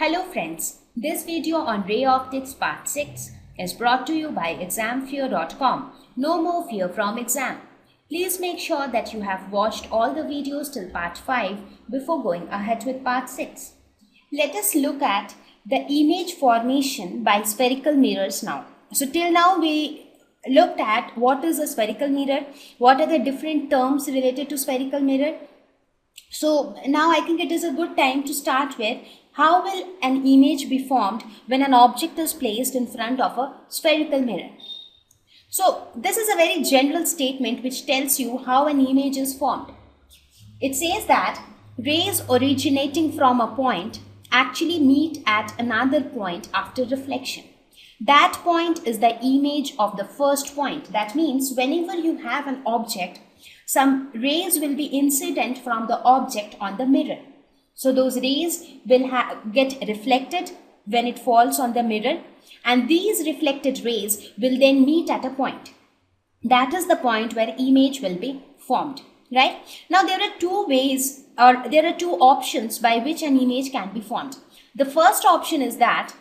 Hello friends, this video on ray optics part 6 is brought to you by examfear.com. No more fear from exam. Please make sure that you have watched all the videos till part 5 before going ahead with part 6. Let us look at the image formation by spherical mirrors now. So till now we looked at what is a spherical mirror, what are the different terms related to spherical mirror. So now I think it is a good time to start with how will an image be formed when an object is placed in front of a spherical mirror. So this is a very general statement which tells you how an image is formed. It says that rays originating from a point actually meet at another point after reflection. That point is the image of the first point. That means whenever you have an object, some rays will be incident from the object on the mirror. So those rays will get reflected when it falls on the mirror, and these reflected rays will then meet at a point. That is the point where image will be formed, right? Now there are two ways, or there are two options by which an image can be formed. The first option is that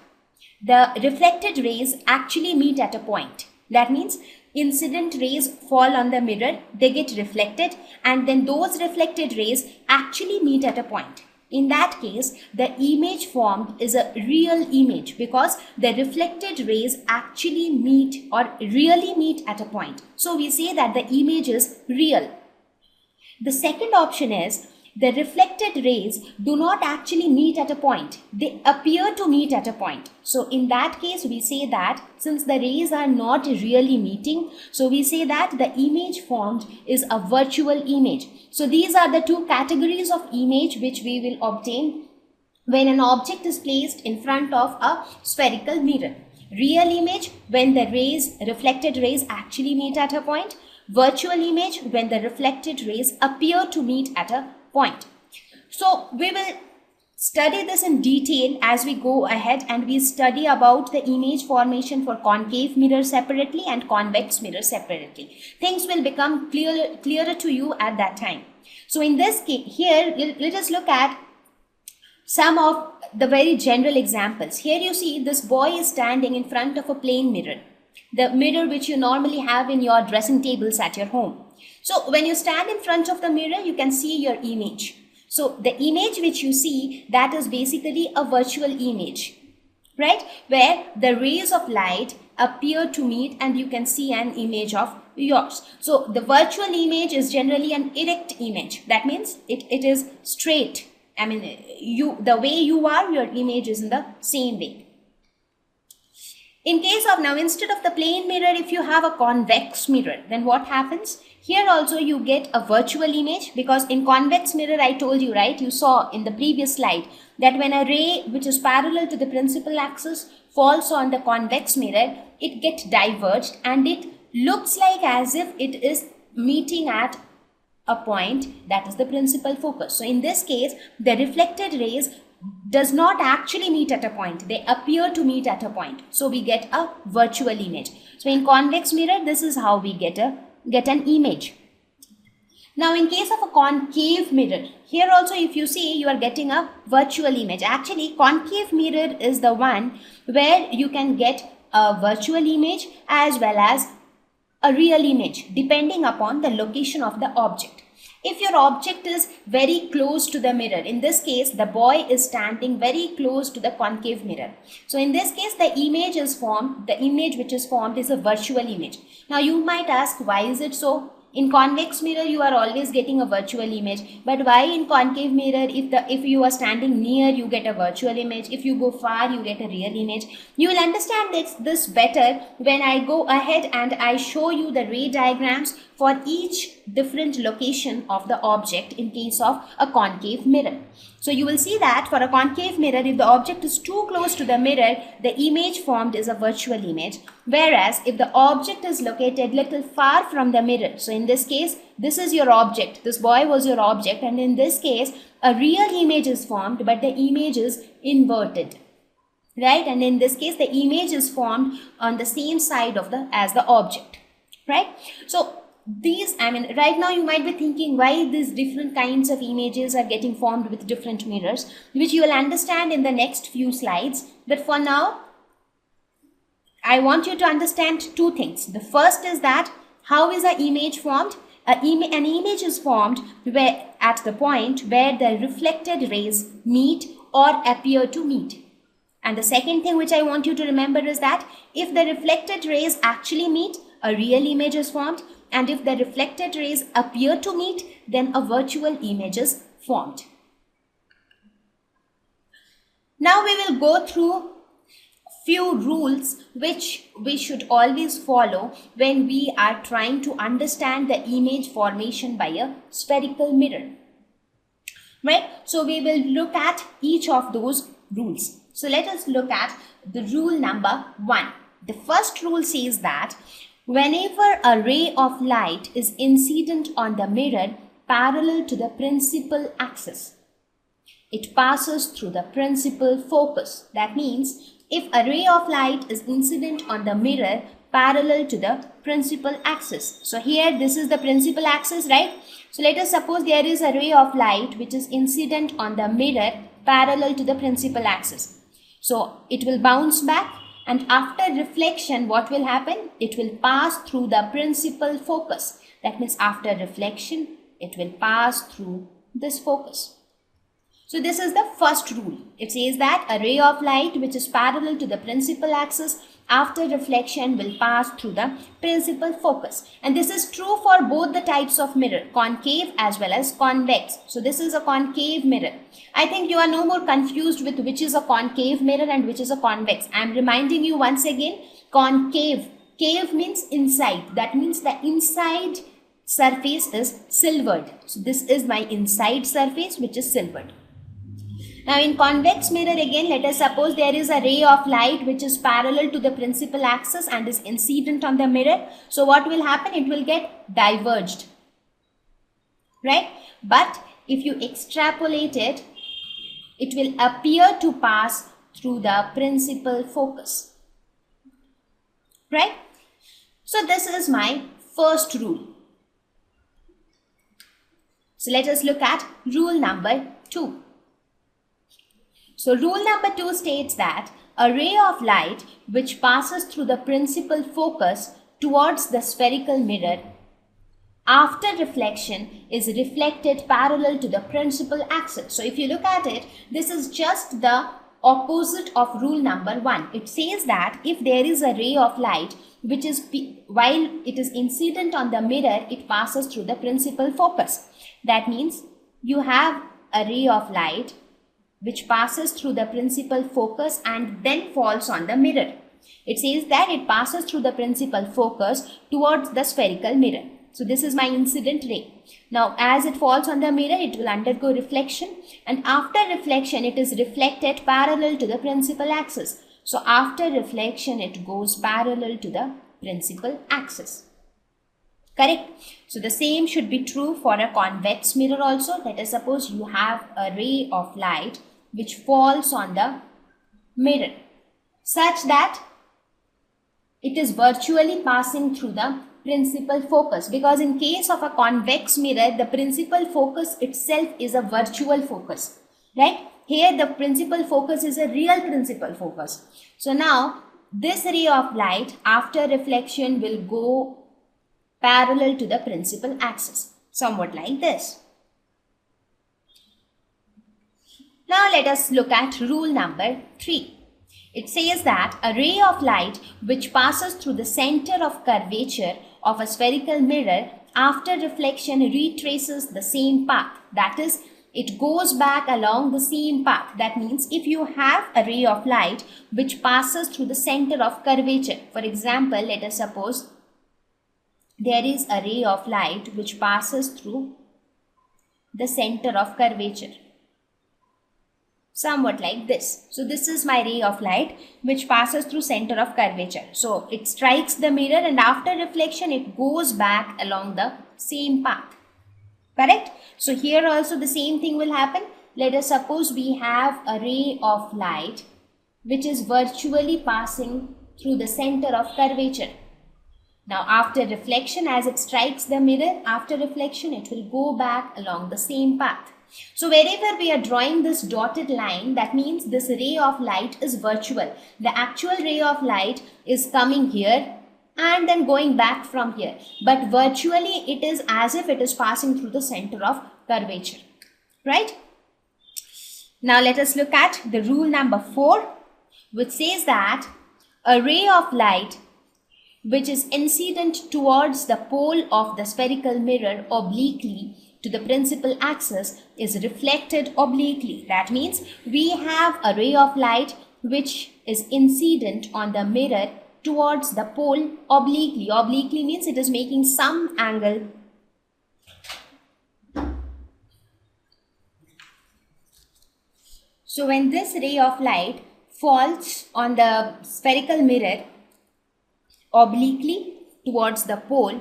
the reflected rays actually meet at a point. That means incident rays fall on the mirror, they get reflected, and then those reflected rays actually meet at a point. In that case, the image formed is a real image because the reflected rays actually meet or really meet at a point. So we say that the image is real. The second option is the reflected rays do not actually meet at a point. They appear to meet at a point. So in that case, we say that since the rays are not really meeting, so we say that the image formed is a virtual image. So these are the two categories of image which we will obtain when an object is placed in front of a spherical mirror. Real image when the reflected rays actually meet at a point. Virtual image when the reflected rays appear to meet at a point. So we will study this in detail as we go ahead, and we study about the image formation for concave mirror separately and convex mirror separately. Things will become clearer to you at that time. So in this case, here let us look at some of the very general examples. Here you see this boy is standing in front of a plane mirror, the mirror which you normally have in your dressing tables at your home. So when you stand in front of the mirror, you can see your image. So the image which you see, that is basically a virtual image, right? Where the rays of light appear to meet and you can see an image of yours. So the virtual image is generally an erect image. That means it is straight. I mean, the way you are, your image is in the same way. In case of now, instead of the plane mirror, if you have a convex mirror, then what happens? Here also you get a virtual image, because in convex mirror, I told you, right? You saw in the previous slide that when a ray which is parallel to the principal axis falls on the convex mirror, it gets diverged and it looks like as if it is meeting at a point, that is the principal focus. So in this case, the reflected rays does not actually meet at a point. They appear to meet at a point. So we get a virtual image. So in convex mirror, this is how we get an image. Now in case of a concave mirror, here also if you see, you are getting a virtual image. Actually, concave mirror is the one where you can get a virtual image as well as a real image depending upon the location of the object. If your object is very close to the mirror, in this case, the boy is standing very close to the concave mirror. So in this case, the image is formed, the image which is formed is a virtual image. Now you might ask, why is it so? In convex mirror, you are always getting a virtual image. But why in concave mirror, if you are standing near, you get a virtual image. If you go far, you get a real image. You will understand this better when I go ahead and I show you the ray diagrams for each different location of the object in case of a concave mirror. So you will see that for a concave mirror, if the object is too close to the mirror, the image formed is a virtual image. Whereas if the object is located little far from the mirror, so in this case, this is your object, this boy was your object, and in this case, a real image is formed, but the image is inverted, right? And in this case, the image is formed on the same side of as the object, right? So right now you might be thinking why these different kinds of images are getting formed with different mirrors, which you will understand in the next few slides. But for now, I want you to understand two things. The first is that how is an image formed? An image is formed at the point where the reflected rays meet or appear to meet. And the second thing which I want you to remember is that if the reflected rays actually meet, a real image is formed, and if the reflected rays appear to meet, then a virtual image is formed. Now we will go through few rules which we should always follow when we are trying to understand the image formation by a spherical mirror. Right? So we will look at each of those rules. So let us look at the rule number 1. The first rule says that whenever a ray of light is incident on the mirror parallel to the principal axis, it passes through the principal focus. That means if a ray of light is incident on the mirror parallel to the principal axis. So here this is the principal axis, right? So let us suppose there is a ray of light which is incident on the mirror parallel to the principal axis. So it will bounce back, and after reflection what will happen? It will pass through the principal focus. That means after reflection it will pass through this focus. So this is the first rule. It says that a ray of light which is parallel to the principal axis after reflection will pass through the principal focus. And this is true for both the types of mirror, concave as well as convex. So this is a concave mirror. I think you are no more confused with which is a concave mirror and which is a convex. I am reminding you once again, concave. Cave means inside. That means the inside surface is silvered. So this is my inside surface which is silvered. Now in convex mirror again, let us suppose there is a ray of light which is parallel to the principal axis and is incident on the mirror. So what will happen? It will get diverged, right? But if you extrapolate it, it will appear to pass through the principal focus, right? So this is my first rule. So let us look at rule number 2. So rule number 2 states that a ray of light which passes through the principal focus towards the spherical mirror after reflection is reflected parallel to the principal axis. So if you look at it, this is just the opposite of rule number 1. It says that if there is a ray of light which is, while it is incident on the mirror, it passes through the principal focus. That means you have a ray of light which passes through the principal focus and then falls on the mirror. It says that it passes through the principal focus towards the spherical mirror. So this is my incident ray. Now as it falls on the mirror, it will undergo reflection, and after reflection it is reflected parallel to the principal axis. So after reflection it goes parallel to the principal axis. Correct? So the same should be true for a convex mirror also. Let us suppose you have a ray of light which falls on the mirror such that it is virtually passing through the principal focus, because in case of a convex mirror the principal focus itself is a virtual focus, right? Here the principal focus is a real principal focus. So now this ray of light after reflection will go parallel to the principal axis, somewhat like this. Now let us look at rule number 3. It says that a ray of light which passes through the center of curvature of a spherical mirror after reflection retraces the same path. That is, it goes back along the same path. That means if you have a ray of light which passes through the center of curvature, for example, let us suppose there is a ray of light which passes through the center of curvature, somewhat like this. So this is my ray of light which passes through center of curvature. So it strikes the mirror and after reflection it goes back along the same path. Correct? So here also the same thing will happen. Let us suppose we have a ray of light which is virtually passing through the center of curvature. Now after reflection, as it strikes the mirror, after reflection it will go back along the same path. So wherever we are drawing this dotted line, that means this ray of light is virtual. The actual ray of light is coming here and then going back from here. But virtually it is as if it is passing through the center of curvature. Right? Now let us look at the rule number 4, which says that a ray of light which is incident towards the pole of the spherical mirror obliquely to the principal axis is reflected obliquely. That means we have a ray of light which is incident on the mirror towards the pole obliquely. Obliquely means it is making some angle So when this ray of light falls on the spherical mirror obliquely towards the pole,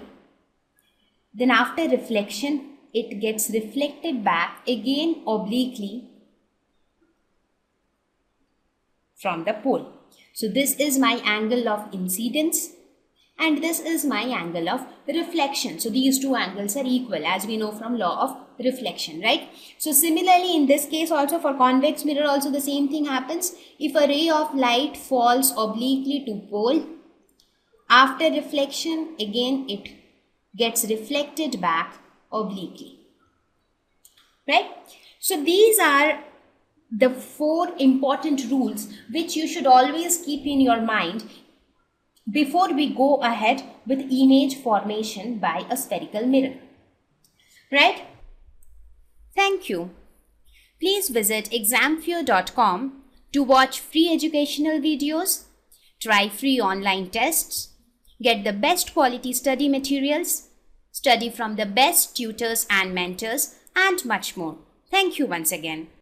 then after reflection it gets reflected back again obliquely from the pole. So this is my angle of incidence and this is my angle of reflection. So these two angles are equal, as we know from law of reflection, right? So similarly in this case also, for convex mirror also the same thing happens. If a ray of light falls obliquely to pole, after reflection again it gets reflected back obliquely, right? So these are the 4 important rules which you should always keep in your mind before we go ahead with image formation by a spherical mirror, right? Thank you. Please visit examfear.com to watch free educational videos, try free online tests, get the best quality study materials, study from the best tutors and mentors, and much more. Thank you once again.